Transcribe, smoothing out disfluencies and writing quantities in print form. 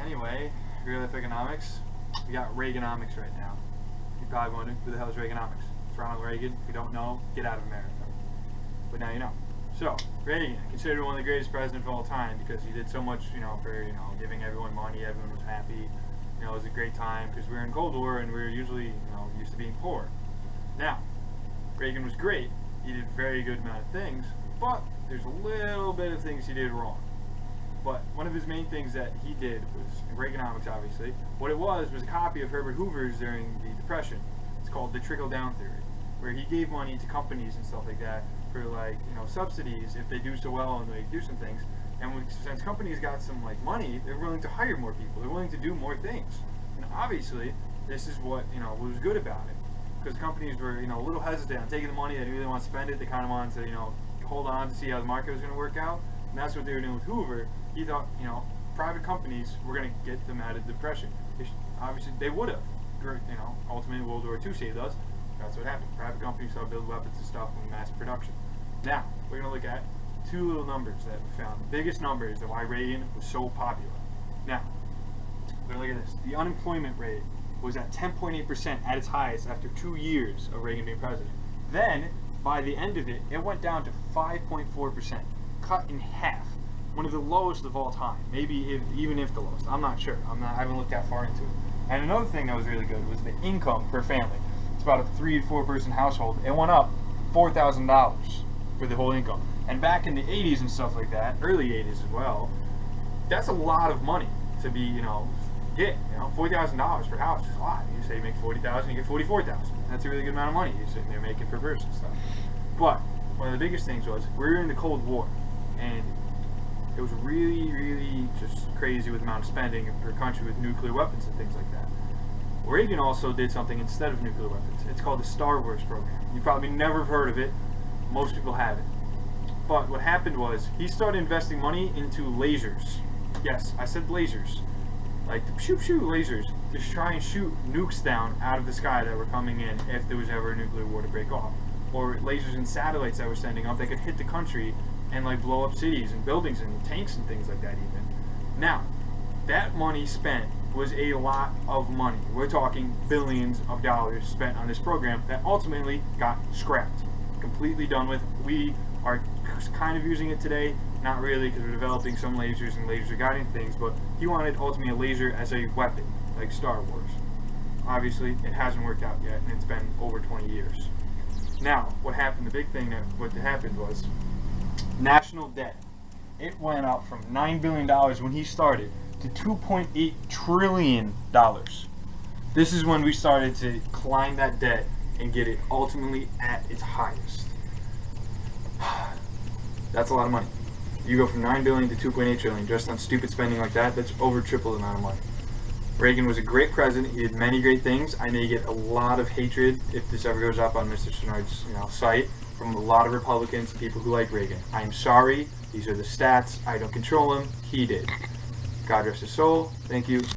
Anyway, real life economics, we got Reaganomics right now. You're probably wondering, who the hell is Reaganomics? It's Ronald Reagan. If you don't know, get out of America. But now you know. So, Reagan, considered one of the greatest presidents of all time because he did so much, for, giving everyone money, everyone was happy. It was a great time because we were in Cold War and we were usually, used to being poor. Now, Reagan was great. He did a very good amount of things, but there's a little bit of things he did wrong. But one of his main things that he did was Reaganomics, obviously. What it was a copy of Herbert Hoover's during the Depression. It's called the trickle-down theory, where he gave money to companies and stuff like that for subsidies if they do so well and they do some things. And since companies got some money, they're willing to hire more people. They're willing to do more things. And obviously, this is what was good about it, because companies were a little hesitant on taking the money. They didn't really want to spend it. They kind of wanted to hold on to see how the market was going to work out. And that's what they were doing with Hoover. He thought private companies were going to get them out of the Depression. Obviously, they would have. Ultimately, World War II saved us. That's what happened. Private companies started building weapons and stuff in mass production. Now, we're going to look at two little numbers that we found. The biggest numbers of why Reagan was so popular. Now, we're going to look at this. The unemployment rate was at 10.8% at its highest after 2 years of Reagan being president. Then, by the end of it, it went down to 5.4%, cut in half. One of the lowest of all time. Maybe even if the lowest. I'm not sure. I haven't looked that far into it. And another thing that was really good was the income per family. It's about a 3 to 4 person household. It went up $4,000 for the whole income. And back in the 80s and stuff like that, early 80s as well, that's a lot of money to be, get. $40,000 per house is a lot. You say you make $40,000, you get $44,000. That's a really good amount of money you're sitting there making per person and stuff. But one of the biggest things was we were in the Cold War, and it was really, really just crazy with the amount of spending per country with nuclear weapons and things like that. Reagan also did something instead of nuclear weapons. It's called the Star Wars program. You probably never have heard of it. Most people haven't. But what happened was he started investing money into lasers. Yes, I said lasers. Like the pew-pew lasers to try and shoot nukes down out of the sky that were coming in if there was ever a nuclear war to break off. Or lasers and satellites that were sending up that could hit the country and blow up cities and buildings and tanks and things like that even. Now, that money spent was a lot of money. We're talking billions of dollars spent on this program that ultimately got scrapped. Completely done with. We are kind of using it today, not really, because we're developing some lasers and laser guiding things, but he wanted ultimately a laser as a weapon, like Star Wars. Obviously, it hasn't worked out yet, and it's been over 20 years. Now, what happened, the big thing what happened was national debt. It went up from $9 billion when he started to $2.8 trillion. This is when we started to climb that debt and get it ultimately at its highest. That's a lot of money. You go from $9 billion to $2.8 trillion just on stupid spending like that. That's over triple the amount of money. Reagan was a great president. He did many great things. I know you get a lot of hatred if this ever goes up on Mr. Chenard's site from a lot of Republicans and people who like Reagan. I'm sorry. These are the stats. I don't control them. He did. God rest his soul. Thank you.